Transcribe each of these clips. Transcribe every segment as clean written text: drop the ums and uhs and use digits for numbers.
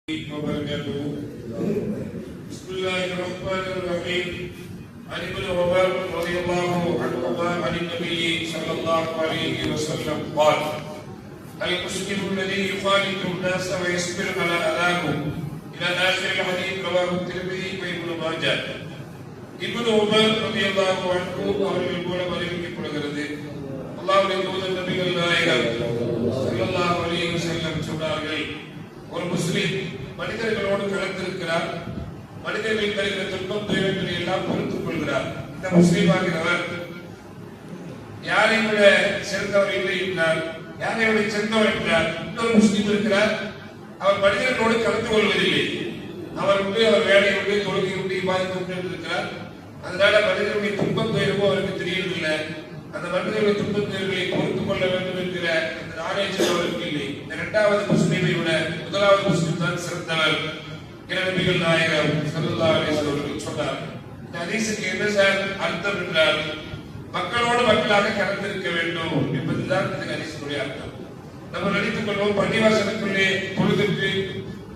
وبركاته. بسم الله الرحمن الرحيم. عن ابن عمر رضي الله عنهما عن النبي صلى الله عليه وسلم قال: المسلم الذي يخالط الناس ويصبر على اذاهم الى اخر الحديث. رواه الترمذي وابن ماجه. ابن عمر رضي الله عنه அவர்கள் மூலம் அறிவிக்கப்படுகிறது. அல்லாஹ்வுடைய தூதர் நபிகள் நாயகம் ஸல்லல்லாஹு அலைஹி வஸல்லம் சொன்னார்கள், ஒரு முஸ்லிம் மனிதர்களோடு கலந்திருக்கிறார், மனிதர்கள் தருகிற துன்பம் துயரங்களை எல்லாம் பொறுத்துக் கொள்கிறார். இந்த முஸ்லீமாகிறவர் யாரை விட சிறந்தவர் இல்லை என்றார், யாரை விட சிறந்தவர் என்றார். இன்னொரு முஸ்லீம் இருக்கிறார், அவர் மனிதர்களோடு கலந்து கொள்வதில்லை. அவர் வேலை உண்டு, தொழுகை உண்டு, பாதித்து கொண்டு இருக்கிறார். அதனால மனிதர்களுடைய துன்பம் துயரமோ அவருக்கு தெரியவில்லை. அந்த மனிதர்களுடைய துன்பம் துயர்களை பொறுத்துக் கொள்ள வேண்டும் என்கிற அந்த நாலேஜ் அவருக்கு இல்லை. இந்த இரண்டாவது முஸ்லீமை விட முதலாவது முஸ்லீம் தான் சிறந்தவர் என நபிகள் நாயகம் ஸல்லல்லாஹு அலைஹி வஸல்லம் சொன்னார். இந்த ஹதீஸுக்கு என்ன சார் அர்த்தம் என்றால், மக்களோடு மக்களாக கலந்திருக்க வேண்டும் என்பதுதான் இந்த ஹதீஸுடைய அர்த்தம். நம்ம நினைத்துக் கொள்வோம், பள்ளிவாசலுக்குள்ளே பொழுதுக்கு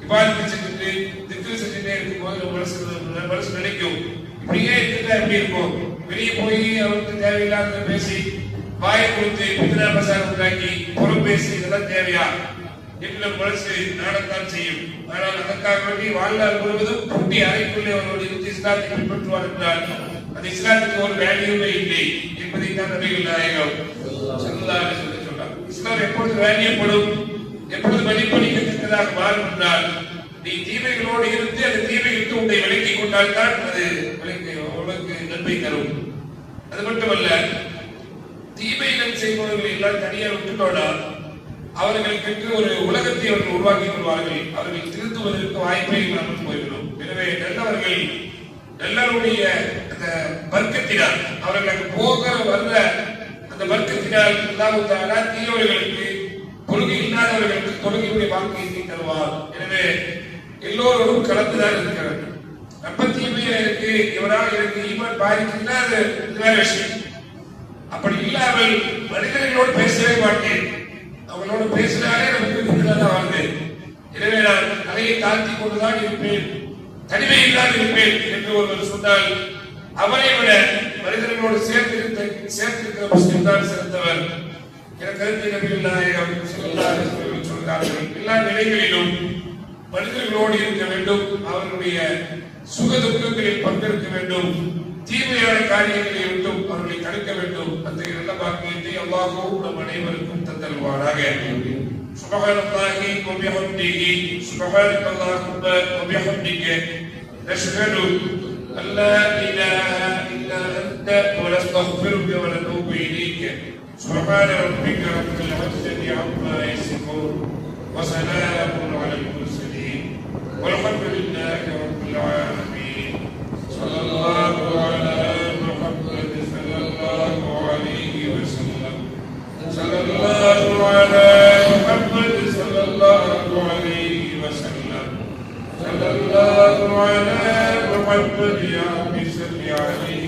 இபாதத் செஞ்சுட்டு திக்ர் செஞ்சுட்டே இருக்கும்போது நம்ம மனசு நினைக்கும், இப்படியே இருந்துட்டா எப்படி இருக்கும், வெளியே போய் அவருக்கு தேவையில்லாத பேசி வாயை கொடுத்து பித்னா பசார் உண்டாக்கி புறம் பேசி இதெல்லாம் தேவையா என்று மனசு நாடத்தான் செய்யும். ஆனால் அதற்காக வேண்டி வாழ்நாள் முழுவதும் குட்டி அறைக்குள்ளே அவர்களுடைய இஸ்லாத்தை பின்பற்றுவார் என்றால் அந்த இஸ்லாத்துக்கு ஒரு வேல்யூவே இல்லை என்பதை தான் நபிகள் நாயகம் ஸல்லல்லாஹு அலைஹி வஸல்லம் சொன்னார். இஸ்லாம் எப்பொழுது வேல்யூப்படும், எப்பொழுது மதிப்பளிக்கத்தக்கதாக மாறும் என்றால், நீ தீமைகளோடு இருந்து அந்த தீமைகளுக்கு உன்னை விலக்கிக் கொண்டால் தான் அது உனக்கு நன்மை தரும். அது மட்டுமல்ல, தீமைகள் செய்பவர்களை எல்லாம் தனியாக விட்டுட்டோனா அவர்களுக்கு ஒரு உலகத்தை அவர்கள் உருவாக்கிக் கொள்வார்கள். அவர்கள் திருத்துவதற்கு வாய்ப்பே இல்லாமல் போய்விடும். எனவே நல்லவர்கள் நல்லவருடைய அந்த வர்க்கத்தினால் அவர்களுக்கு போக வர்ற அந்த வர்க்கத்தினால் அல்லாஹ் தீயவர்களுக்கு கொள்கை இல்லாதவர்களுக்கு கொள்கையுடைய வாழ்க்கையை தருவார். எனவே எல்லோரும் கலந்துதான் இருக்கிறார்கள். ரொம்ப தீமையா இருக்கு, இவரால் எனக்கு ஈமான் பாதிக்குன்னா அது வேற விஷயம். அப்படி இல்லாமல் மனிதர்களோடு பேசவே மாட்டேன், அவங்களோடு பேசினாலே நமக்கு நிம்மதியாக வாழ்ந்தேன். எனவே நான் தலையை தாழ்த்தி கொண்டுதான் இருப்பேன், தனிமையில் இருப்பேன் என்று ஒருவர் சொன்னால் அவரை விட மனிதர்களோடு சேர்த்திருக்கிற முஸ்லிம் தான் சிறந்தவர் என கருத்தை நபிகள் நாயகம் ஸல்லல்லாஹு அலைஹி வஸல்லம் சொல்கிறார்கள். எல்லா நிலைகளிலும் மனிதர்களோடு இருக்க வேண்டும், அவர்களுடைய சுக துக்கங்களில் பங்கெடுக்க வேண்டும், தீமையான காரியங்களை விட்டும் அவர்களை தடுக்க வேண்டும். அந்த நல்ல பாக்கியத்தை அல்லாஹ் நம் அனைவருக்கும் தந்தல்வானாக. சுப்ஹானல்லாஹி வ பிஹம்திஹி சுப்ஹானல்லாஹும்ம வ பிஹம்திக நஷ்ஹது அல்லா இலாஹா இல்லா அன்த வ நஸ்தக்ஃபிருக வ நதூபு இலைக. சுப்ஹான ரப்பிக ரப்பில் இஸ்ஸத்தி அம்மா யசிஃபூன் வ ஸலாமுன் அலல் முர்ஸலீன் வல்ஹம்துலில்லாஹி ரப்பில் ஆலமீன். ஸல்லல்லாஹு அலா முஹம்மத் ஸல்லல்லாஹு அலைஹி வஸல்லம். ஸல்லல்லாஹு அலா முஹம்மத் ஸல்லல்லாஹு அலைஹி வஸல்லம். ஸல்லல்லாஹு அலா முஹம்மத் யா ரப்பி ஸல்லி அலைஹி